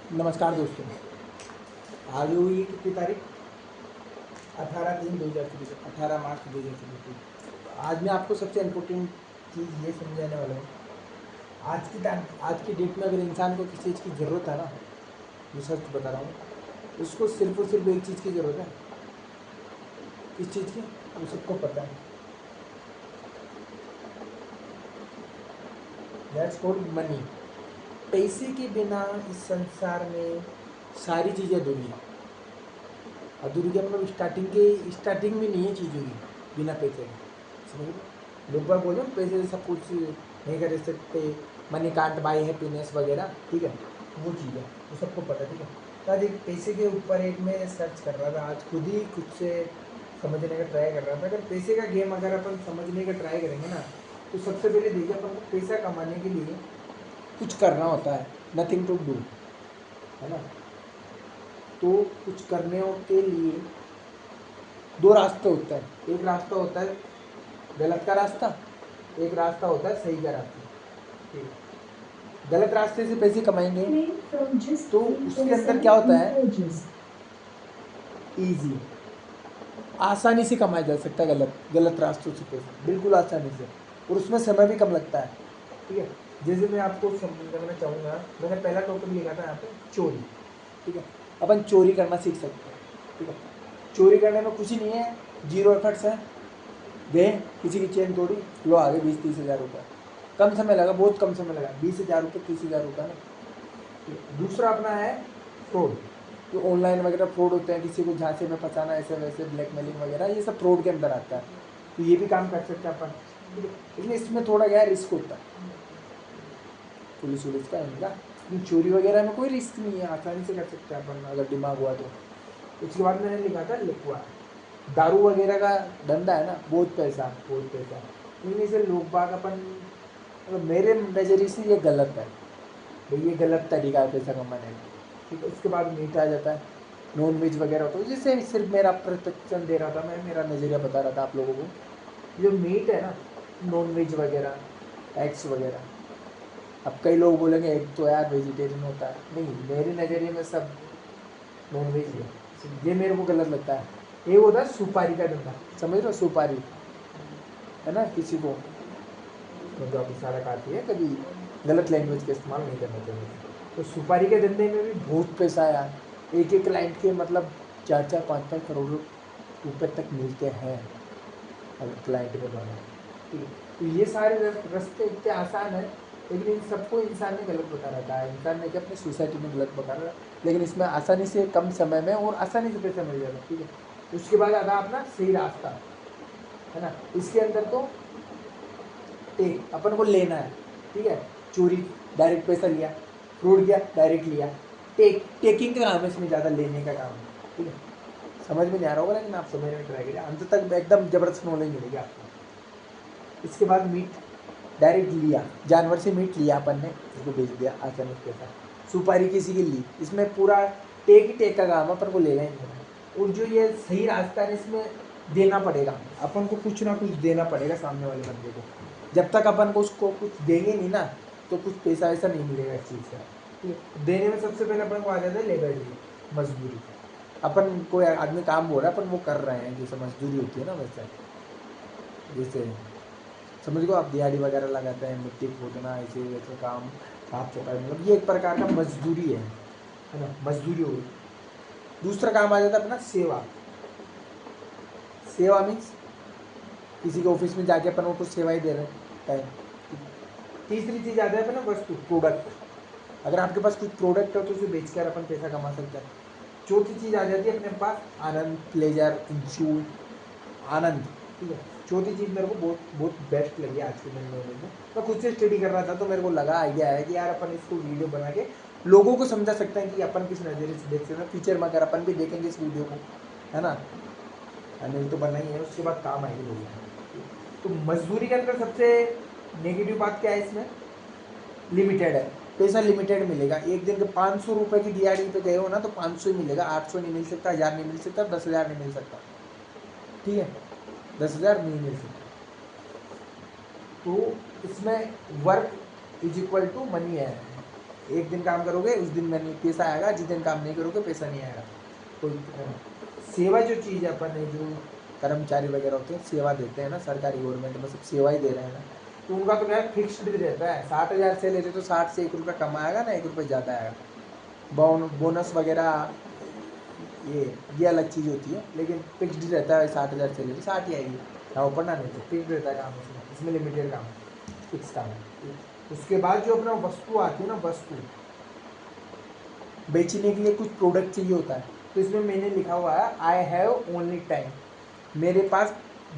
नमस्कार दोस्तों। आज हुई कितनी तारीख? 18/3/2024, 18 मार्च 2024। आज मैं आपको सबसे इम्पोर्टेंट चीज़ ये समझाने वाला हूँ। आज की डेट में अगर इंसान को किसी चीज़ की ज़रूरत है ना, मैं सच बता रहा हूँ, उसको सिर्फ और सिर्फ एक चीज़ की ज़रूरत है। किस चीज़ की? वो सबको पता है। That's called money. पैसे के बिना इस संसार में सारी चीज़ें अधूरी हैं। अधूरी का मतलब स्टार्टिंग में नहीं है चीज़ों की बिना पैसे के। समझ लो, लोग बाग बोलो पैसे से सब कुछ नहीं कर सकते, मनी कांट बाय हैप्पीनेस वगैरह, ठीक है, वो चीज़ है, वो सबको पता है, ठीक है। तो आज एक पैसे के ऊपर एक मैं सर्च कर रहा था, आज खुद से समझने का ट्राई कर रहा था। अगर पैसे का गेम अगर अपन समझने का ट्राई करेंगे ना, तो सबसे पहले देखिए, अपन को पैसा कमाने के लिए कुछ करना होता है, नथिंग टू डू, है ना। तो कुछ करने के लिए दो रास्ते होते हैं। एक रास्ता होता है गलत का रास्ता, एक रास्ता होता है सही का रास्ता, ठीक है। गलत रास्ते से पैसे कमाएंगे तो उसके अंदर क्या होता है, इजी, आसानी से कमाया जा सकता है गलत रास्तों से पैसे, बिल्कुल आसानी से, और उसमें समय भी कम लगता है, ठीक है। जैसे मैं आपको समझाना चाहूँगा, मैंने पहला टॉपिक लिखा था यहाँ पे चोरी, ठीक है। अपन चोरी करना सीख सकते हैं, ठीक है। चोरी करने में कुछ ही नहीं है, 0 एफर्ट्स है। गए, किसी की चेन तोड़ी, लो आगे 20-30 हज़ार रुपये। कम समय लगा, बहुत कम समय लगा, 20 हज़ार रुपये, 30 हज़ार रुपये ना। दूसरा अपना है फ्रॉड, जो ऑनलाइन वगैरह फ्रॉड होते हैं, किसी को झांसे में फंसाना, ऐसे वैसे ब्लैकमेलिंग वगैरह, ये सब फ्रॉड के अंदर आता है। तो ये भी काम कर सकते हैं अपन, ठीक है। लेकिन इसमें थोड़ा क्या रिस्क होता है, पुलिस वुलिस का इनका। लेकिन चोरी वगैरह में कोई रिस्क नहीं है, आसानी से कर सकते हैं अपन अगर दिमाग हुआ तो। उसके बाद मैंने लिखा था लिखवा, दारू वगैरह का धंधा है ना, बहुत पैसा, बहुत पैसा। लेकिन इसे लोग बाग अपन, मतलब मेरे नज़रिए से ये गलत है भाई, ये गलत तरीका है पैसा कमाने का, ठीक है। उसके बाद मीट आ जाता है, नॉन वेज वगैरह होता है। जैसे सिर्फ मेरा प्रत्यक्षण दे रहा था, मैं मेरा नज़रिया बता रहा था आप लोगों को। जो मीट है ना, नॉन वेज वगैरह, एग्स वगैरह, अब कई लोग बोलेंगे एग तो यार वेजिटेरियन होता है, नहीं, मेरे नज़रिए में सब नॉन वेज है, ये मेरे को गलत लगता है। एक होता है सुपारी का धंधा, समझ लो, सुपारी है ना, किसी को जो आप इशारा काटती है, कभी गलत लैंग्वेज का इस्तेमाल नहीं करना चाहिए। तो सुपारी के धंधे में भी बहुत पैसा है यार, एक एक क्लाइंट के मतलब 4-4 5-5 करोड़ रुपए तक मिलते हैं अगर क्लाइंट के द्वारा, ठीक है। तो ये सारे रास्ते इतने आसान है, लेकिन इन सबको इंसान ने गलत बता रखा है। इंसान ने क्या, अपनी सोसाइटी में गलत बता रहा है, लेकिन इसमें आसानी से कम समय में और आसानी से पैसा मिल जाता है, ठीक है। उसके बाद आता अपना सही रास्ता, है ना। इसके अंदर तो टेक अपन को लेना है, ठीक है। चोरी डायरेक्ट पैसा लिया, फ्रॉड किया डायरेक्ट लिया, टेकिंग का काम है इसमें, ज़्यादा लेने का काम है, ठीक है। समझ में नहीं आ रहा होगा, लेकिन आप समझने में ट्राई करिए, अंत तक एकदम ज़बरदस्त नॉलेज मिलेगी आपको। इसके बाद मीट डायरेक्ट लिया, जानवर से मीट लिया अपन ने, उसको बेच दिया आसानी से पैसा। सुपारी किसी की ली, इसमें पूरा टेक का काम अपन को लेना ही लेना है। और जो ये सही रास्ता है, इसमें देना पड़ेगा अपन को, कुछ ना कुछ देना पड़ेगा सामने वाले बंदे को। जब तक अपन को उसको कुछ देंगे नहीं ना, तो कुछ पैसा वैसा नहीं मिलेगा इस चीज़ का, ठीक है। देने में सबसे पहले अपन को आ जाता है लेबरली, मजदूरी। अपन कोई आदमी काम हो रहा है, अपन वो कर रहे हैं, जैसे मजदूरी होती है ना, वैसे जैसे समझ लो आप दिहाड़ी वगैरह लगाते हैं, मिट्टी खोदना, ऐसे वैसे काम, साफ सफाई, मतलब ये एक प्रकार का मजदूरी है ना, मजदूरी हो गई। दूसरा काम आ जाता है अपना सेवा। सेवा मीन्स किसी के ऑफिस में जाके अपन को सेवाएं दे रहे हैं, टाइम। तीसरी चीज़ आता है अपना वस्तु, प्रोडक्ट। अगर आपके पास कुछ प्रोडक्ट हो तो उसे बेचकर अपन पैसा कमा सकते हैं। चौथी चीज़ आ जाती है अपने पास आनंद, प्लेजर, इंजॉय, आनंद, ठीक है। चौथी चीज़ मेरे को बहुत बहुत बेस्ट लगी आज के दिन में। मैं खुद से स्टडी कर रहा था, तो मेरे को लगा, आइडिया है कि यार अपन इसको वीडियो बना के लोगों को समझा सकते हैं कि अपन किस नज़रिए से देख सकते हैं। फ्यूचर में अगर अपन भी देखेंगे इस वीडियो को, है ना, नहीं तो बना ही है, उसके बाद काम आएगी लोगों को। तो मजदूरी के अंदर सबसे नेगेटिव बात क्या है इसमें, लिमिटेड है, पैसा लिमिटेड मिलेगा। एक दिन के 500 रुपये की दिहाड़ी पे गए हो ना, तो 500 ही मिलेगा, 800 नहीं मिल सकता, 1000 नहीं मिल सकता, 10,000 नहीं मिल सकता, ठीक है, 10,000 नहीं मिल सकता। तो इसमें work is equal to money है, एक दिन काम करोगे उस दिन में नहीं पैसा आएगा, जिस दिन काम नहीं करोगे पैसा नहीं आएगा। कोई दिक्कत नहीं। सेवा जो चीज़ है अपन ने जो कर्मचारी वगैरह होते हैं सेवा देते हैं ना, सरकारी गवर्नमेंट में सब सेवा ही दे रहे हैं ना, तो उनका तो क्या है फिक्स्ड रहता है। 60,000 से लेते तो 60 से 1 रुपये कम आएगा ना, 1 रुपये ज़्यादा आएगा। बोनस वगैरह ये अलग चीज़ होती है, लेकिन फिक्स्ड रहता है। 60,000 से लेते 60 ही आएगी, ना ऊपर ना नीचे, फिक्स रहता है काम इसमें लिमिटेड काम फिक्स काम है। उसके बाद जो अपना वस्तु आती है ना, वस्तु बेचने के लिए कुछ प्रोडक्ट चाहिए होता है, तो इसमें मैंने लिखा हुआ है आई हैव ओनली टाइम, मेरे पास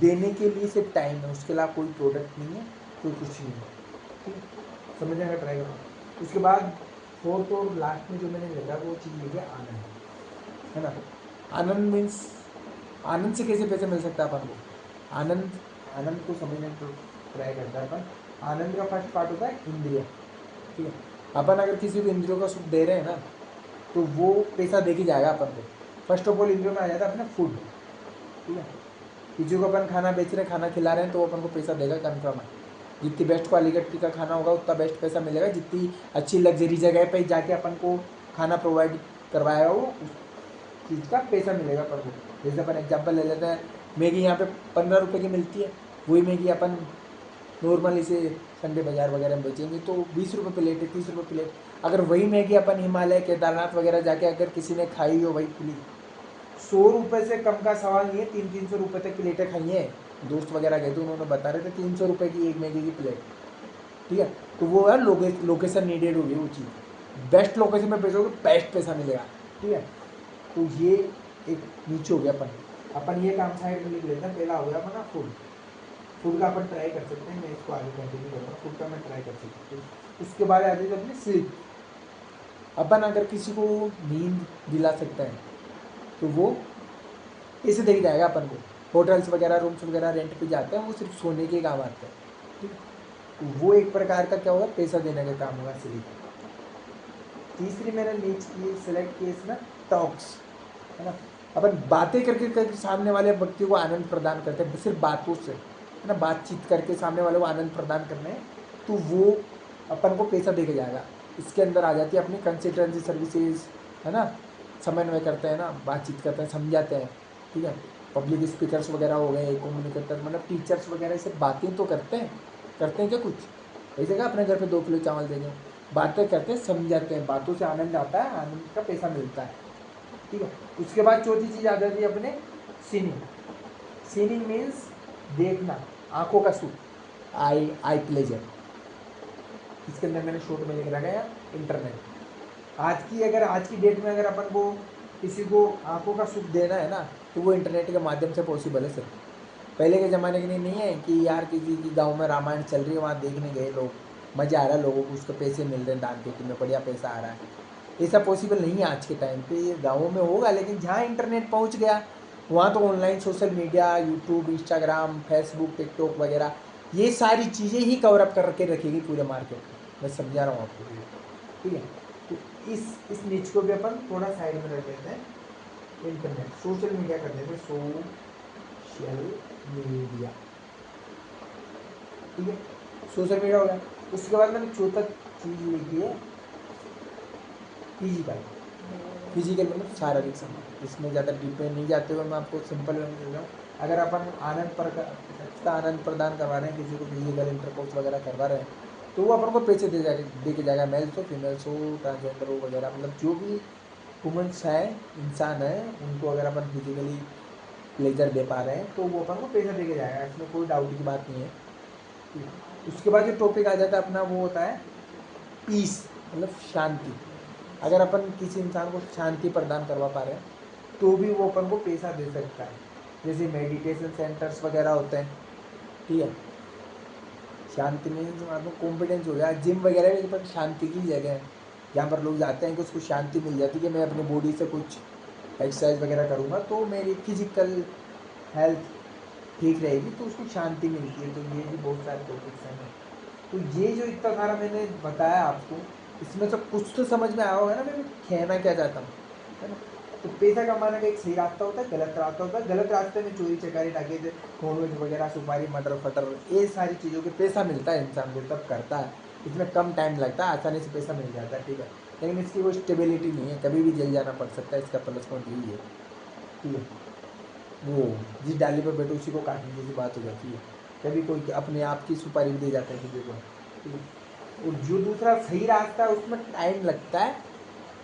देने के लिए सिर्फ टाइम है, उसके अलावा कोई प्रोडक्ट नहीं है, कोई कुछ नहीं है। ठीक है, समझने का ट्राई करो। उसके बाद फोर्थ और लास्ट में जो मैंने लिखा वो चीज़ लिखी है आनंद, है ना। आनंद मीन्स आनंद से कैसे पैसे मिल सकता है अपन को। आनंद को समझने को ट्राई करता है अपन। आनंद का फर्स्ट पार्ट होता है इंद्रिय। ठीक है, अपन अगर किसी को इंद्रियों का सुख दे रहे हैं ना, तो वो पैसा दे के जाएगा अपन को। फर्स्ट ऑफ ऑल इंद्रियों में आ जाता है अपना फूड। ठीक है, किसी को अपन खाना बेच रहे हैं, खाना खिला रहे हैं, तो वो अपन को पैसा देगा, कन्फर्म है। जितनी बेस्ट क्वालिटी का खाना होगा उतना बेस्ट पैसा मिलेगा। जितनी अच्छी लग्जरी जगह पे जाके अपन को खाना प्रोवाइड करवाएगा वो उस चीज़ का पैसा मिलेगा अपन को। जैसे अपन एग्जाम्पल ले लेते हैं, मैगी यहाँ पे 15 रुपये की मिलती है, वही मैगी अपन नॉर्मल इसे संडे बाज़ार वगैरह में बेचेंगे तो 20 रुपये प्लेट है, 30 रुपये प्लेट। अगर वही मैगी अपन हिमालय केदारनाथ वगैरह जाके अगर किसी ने खाई हो वही प्लीज 100 रुपये से कम का सवाल नहीं है, 300-300 रुपये तक प्लेटें खाई हैं। दोस्त वगैरह गए थे, उन्होंने बता रहे थे 300 रुपये की एक मैगी की प्लेट। ठीक है, तो वो है लोकेशन नीडेड होगी वो चीज़। बेस्ट लोकेशन में बेचोगे बेस्ट पैसा मिलेगा। ठीक है, तो ये एक नीचे हो गया अपन ये काम साइड में लिख लेते हैं। पहला हो गया अपना फूड का अपन ट्राई कर सकते हैं, मैं इसको आगे कंटिन्यू करूँगा। फूड का मैं ट्राई कर सकती हूँ। उसके बाद आती है अपनी स्लीप। अपन अगर किसी को नींद दिला सकते हैं तो वो पैसे दे जाएगा अपन को। होटल्स वगैरह रूम्स वगैरह रेंट पे जाते हैं, वो सिर्फ सोने के काम आते हैं। ठीक, तो वो एक प्रकार का क्या होगा, पैसा देने का काम होगा स्लीप। तीसरी मैंने नीच की सेलेक्ट की इसमें टॉक्स, है ना। अपन बातें करके सामने वाले व्यक्ति को आनंद प्रदान करते हैं, सिर्फ बातों से, है ना, बातचीत करके सामने वाले को आनंद प्रदान करने हैं, तो वो अपन को पैसा दे के जाएगा। इसके अंदर आ जाती है अपनी कंसल्टेंसी सर्विसेज, है ना, समन्वय करते हैं ना, बातचीत करते हैं, समझाते हैं। ठीक है, पब्लिक स्पीकर्स वगैरह हो गए, कम्युनिकेटर मतलब टीचर्स वगैरह से बातें तो करते हैं क्या कुछ ऐसे का अपने घर पे 2 किलो चावल दे दें, बातें करते हैं, समझाते हैं, बातों से आनंद आता है, आनंद का पैसा मिलता है। ठीक है, उसके बाद चौथी चीज़ आ जाती है अपने सीनिंग। सीनिंग मीन्स देखना, आंखों का सुख, आई प्लेजर। इसके अंदर मैंने शॉर्ट में लिख रखा है इंटरनेट। आज की डेट में अगर अपन को किसी को आंखों का सुख देना है ना, तो वो इंटरनेट के माध्यम से पॉसिबल है सर। पहले के ज़माने के लिए नहीं है कि यार किसी की गांव में रामायण चल रही है, वहाँ देखने गए लोग, मज़ा आ रहा है लोगों को, उसको पैसे मिल रहे हैं, दान पेटी में बढ़िया पैसा आ रहा है। ऐसा पॉसिबल नहीं है आज के टाइम पे। ये गाँवों में होगा, लेकिन जहाँ इंटरनेट पहुँच गया वहाँ तो online social media, YouTube, Instagram, Facebook, TikTok वगैरह ये सारी चीज़ें ही कवर अप करके रखेगी पूरे मार्केट में। मैं समझा रहा हूँ आपको। ठीक है, तो इस नीच को भी अपन थोड़ा साइड में रख देते हैं। इंटरनेट, सोशल मीडिया कर देते हैं, सोशल मीडिया। ठीक है, सोशल मीडिया हो गया। उसके बाद मैंने चौथा चीज़ लिखी है फिजिकल मतलब शारीरिक संबंध। इसमें ज़्यादा डीप में नहीं जाते हुए मैं आपको सिंपल वे में दे रहा हूँ। अगर अपन आनंद प्रदान करवा रहे हैं, किसी को फिजिकल इंटरकोर्स वगैरह करवा रहे हैं, तो वो अपन को पैसे दे के जाएगा। मेल्स हो, फीमेल्स हो, ट्रांसजेंडर हो वगैरह, मतलब जो भी वुमेंस है, इंसान है, उनको अगर अपन फिजिकली प्लेजर दे पा रहे हैं तो वो अपन को पैसा दे के जाएगा। इसमें कोई डाउट की बात नहीं है। उसके बाद जो टॉपिक आ जाता है अपना वो होता है पीस, मतलब शांति। अगर अपन किसी इंसान को शांति प्रदान करवा पा रहे हैं तो भी वो अपन को पैसा दे सकता है। जैसे मेडिटेशन सेंटर्स वगैरह होते हैं। ठीक है, शांति में आपको कॉन्फिडेंस हो गया। जिम वगैरह भी पर शांति की जगह है, जहाँ पर लोग जाते हैं कि उसको शांति मिल जाती है कि मैं अपनी बॉडी से कुछ एक्सरसाइज वगैरह करूँगा तो मेरी फिजिकल हेल्थ ठीक रहेगी, तो उसको शांति मिलती है। तो ये भी बहुत सारे टॉपिक्स हैं। तो ये जो इतना सारा मैंने बताया आपको, इसमें से कुछ तो समझ में आया होगा ना मैं कहना क्या चाहता हूँ, है ना। तो पैसा कमाने का एक सही रास्ता होता है, गलत रास्ता होता है। गलत रास्ते में चोरी चकारी डाके नॉनवेज वगैरह, सुपारी, मटर फटर, ये सारी चीज़ों के पैसा मिलता है इंसान को, तब करता है। इसमें कम टाइम लगता है, आसानी से पैसा मिल जाता है, ठीक है। लेकिन इसकी कोई स्टेबिलिटी नहीं है, कभी भी जल जाना पड़ सकता है, इसका प्लस पॉइंट यही है, ठीक है। वो जिस डाली पर बैठो उसी को काटने जैसी बात हो जाती है, कभी कोई अपने आप की सुपारी भी दे जाता है किसी को, ठीक है। और जो दूसरा सही रास्ता है उसमें टाइम लगता है,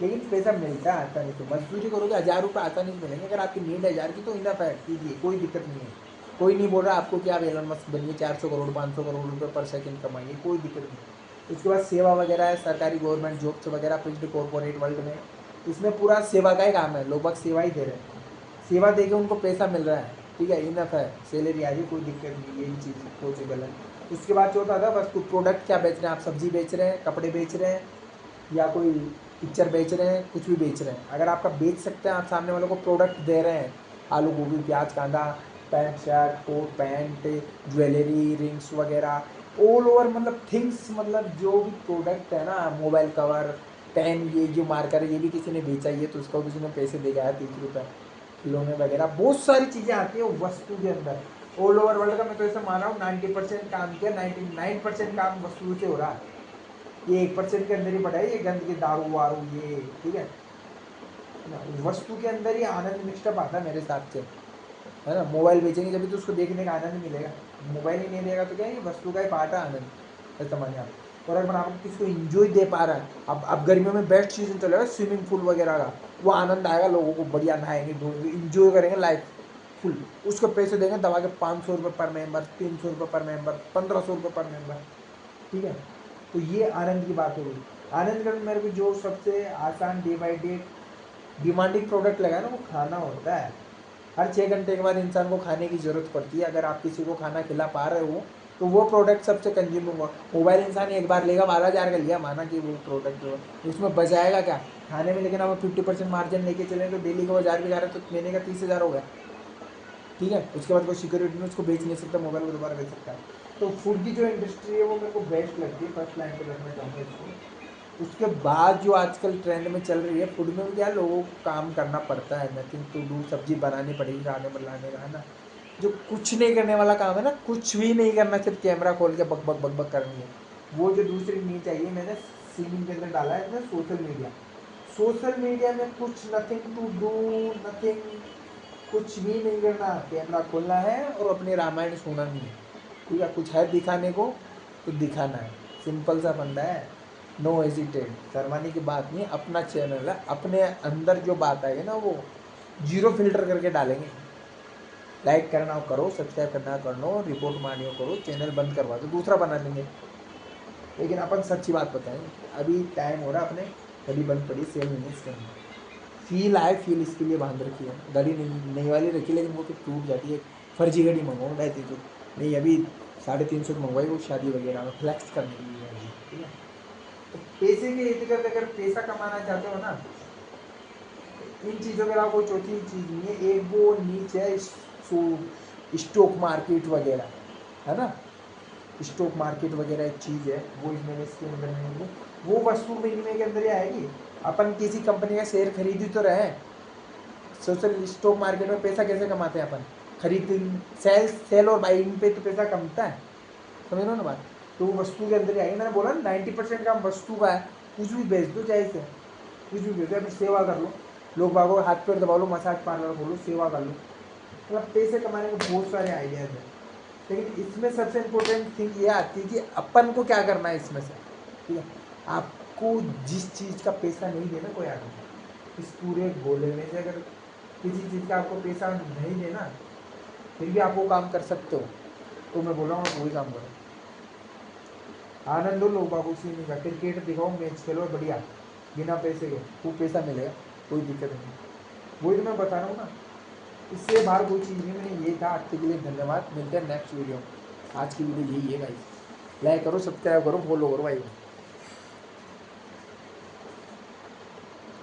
लेकिन पैसा मिलता है आसानी से। मजदूरी करोगे 1000 रुपये आसानी से मिलेंगे, अगर आपकी नीड 1000 की तो इनफ है, कीजिए, कोई दिक्कत नहीं है। कोई नहीं बोल रहा आपको कि आप एलन मस्क बनिए, 400 करोड़ 500 करोड़ रुपये पर सेकंड कमाइए, कोई दिक्कत नहीं। उसके बाद सेवा वगैरह है, सरकारी गवर्नमेंट जॉब्स वगैरह, पिछले कॉर्पोरेट वर्ल्ड में इसमें पूरा सेवा का ही काम है, लोग बाग सेवा ही दे रहे हैं, सेवा दे के उनको पैसा मिल रहा है, ठीक है, इनफ है, सैलरी आ रही है, कोई दिक्कत नहीं, यही चीज़ पॉसिबल है। उसके बाद चौथा था बस प्रोडक्ट क्या बेच रहे हैं आप, सब्जी बेच रहे हैं, कपड़े बेच रहे हैं, या कोई पिक्चर बेच रहे हैं, कुछ भी बेच रहे हैं, अगर आपका बेच सकते हैं, आप सामने वालों को प्रोडक्ट दे रहे हैं, आलू गोभी प्याज कांदा, pant shirt coat pant, jewellery rings वगैरह, ऑल ओवर मतलब थिंग्स, मतलब जो भी प्रोडक्ट है ना, मोबाइल कवर पेन, ये जो मार्कर है ये भी किसी ने बेचा, ये तो उसको किसी ने पैसे दे गया 30 रुपये खिलौने वगैरह, बहुत सारी चीज़ें आती है वस्तु के अंदर। ऑल ओवर वर्ल्ड का मैं तो ऐसा मान रहा हूँ 90% काम किया, 99% काम वस्तु से हो रहा है, ये 1% के अंदर ही पड़ा है, ये गंद के दारू वारू ये, ठीक है ना। वस्तु के अंदर ही आनंद मिक्सअप आता है मेरे हिसाब से, है ना। मोबाइल बेचेंगे जब भी तो उसको देखने का आनंद मिलेगा, मोबाइल ही नहीं देगा तो क्या है, वस्तु का ही पार्ट है आनंद, ऐसा मानिए आप। और अगर आप किसी को इंजॉय दे पा रहा है, अब गर्मियों में बेस्ट सीजन चलेगा स्विमिंग पूल वगैरह का, वो आनंद आएगा, लोगों को बढ़िया नहाएंगे धोएंगे इंजॉय करेंगे लाइफ फुल, उसको पैसे देंगे दबा के 500 रुपये पर मेंबर, 300 रुपये पर मेंबर, 1500 रुपये पर मेंबर, ठीक है। तो ये आनंद की बात हो गई। आनंद का मेरे को जो सबसे आसान day by day demanding product लगा ना, वो खाना होता है। हर 6 घंटे के बाद इंसान को खाने की ज़रूरत पड़ती है, अगर आप किसी को खाना खिला पा रहे हो तो वो प्रोडक्ट सबसे कंज्यूम होगा। मोबाइल इंसान एक बार लेगा 12,000 का लिया, माना कि वो प्रोडक्ट जो है उसमें बचाएगा क्या खाने में, लेकिन आप 50% मार्जिन लेके चले तो डेली का 1000 भी जा रहा है तो महीने का 30,000 हो गया, ठीक है। उसके बाद कोई सिक्योरिटी में उसको बेच नहीं सकता, मोबाइल को दोबारा बेच सकता है। तो फूड की जो इंडस्ट्री है वो मेरे को बेस्ट लगती है, फर्स्ट लाइन पे रखना चाहूँगा इसको। उसके बाद जो आजकल ट्रेंड में चल रही है फूड में, क्या लोगों को काम करना पड़ता है, नथिंग टू डू, सब्जी बनानी पड़ेगी खाने बनाने का, है ना। जो कुछ नहीं करने वाला काम है ना, कुछ भी नहीं करना, सिर्फ कैमरा खोल के बक बक बक बक करनी है, वो जो दूसरी नहीं चाहिए। मैंने सीलिंग के अंदर डाला है इसमें सोशल मीडिया, सोशल मीडिया में कुछ नथिंग टू डू, नथिंग, कुछ भी नहीं करना, कैमरा खोलना है और अपनी रामायण सुनानी है, ठीक है। कुछ है दिखाने को तो दिखाना है, सिंपल सा फंडा है, नो हेजिटेट, शर्माने की बात नहीं, अपना चैनल है, अपने अंदर जो बात आएगी ना वो जीरो फिल्टर करके डालेंगे। लाइक करना हो करो, सब्सक्राइब करना कर लो, रिपोर्ट मारनी हो करो, चैनल बंद करवा दो, दूसरा बना लेंगे, लेकिन अपन सच्ची बात बताएं, अभी टाइम हो रहा अपने, घड़ी बंद पड़ी, सेल नहीं है इसके अंदर, फील आए, फील इसके लिए बांध रखी है, घड़ी नई वाली रखी, लेकिन वो फिर टूट जाती है, फर्जी घड़ी मंगवाऊँ 250 नहीं, अभी 350 की मंगवाई, वो शादी वगैरह में फ्लैक्स करने के लिए है, ठीक है। तो पैसे के इर्द अगर पैसा कमाना चाहते हो ना, इन चीज़ों के अलावा कोई चौथी चीज़ नहीं है। एक वो नीच है स्टॉक मार्केट वगैरह, है ना, स्टॉक मार्केट वगैरह एक चीज़ है, वो इसमें इसके अंदर नहीं है, वो वस्तु विनिमय के अंदर ही आएगी। अपन किसी कंपनी का शेयर खरीद ही तो रहे हैं, सोशल स्टॉक मार्केट में पैसा कैसे कमाते हैं अपन, खरीद सेल और बाइंग पे तो पैसा कमता है, समझ लो ना बात। तो वो वस्तु के अंदर ही आएगी, मैंने बोला ना 90% काम वस्तु का है, कुछ भी बेच दो चाहे से, कुछ भी बेच दो, अपनी सेवा कर लो, लोग बागों हाथ पैर दबा लो, मसाज पार्लर खोलो, सेवा कर लो, मतलब पैसे कमाने के बहुत सारे आइडियाज़ हैं। लेकिन इसमें सबसे इम्पोर्टेंट थिंग ये आती है कि अपन को क्या करना है इसमें से, ठीक है। आपको जिस चीज़ का पैसा नहीं देना कोई आदमी, इस पूरे गोले में से अगर किसी चीज़ का आपको पैसा नहीं देना फिर भी आप वो काम कर सकते हो, तो मैं बोल रहा हूँ आप वही काम करो, आनंद लो, लोग बाबू सी नहीं का, क्रिकेट दिखाओ, मैच खेलो बढ़िया, बिना पैसे के खूब पैसा मिलेगा, कोई दिक्कत नहीं। वही तो मैं बता रहा हूँ ना, इससे बाहर कोई चीज़ नहीं। मैंने ये था, आज के लिए धन्यवाद, मिलते हैं नेक्स्ट वीडियो में। आज की वीडियो यही है भाई, लाइक करो, सब्सक्राइब करो, फॉलो करो भाई।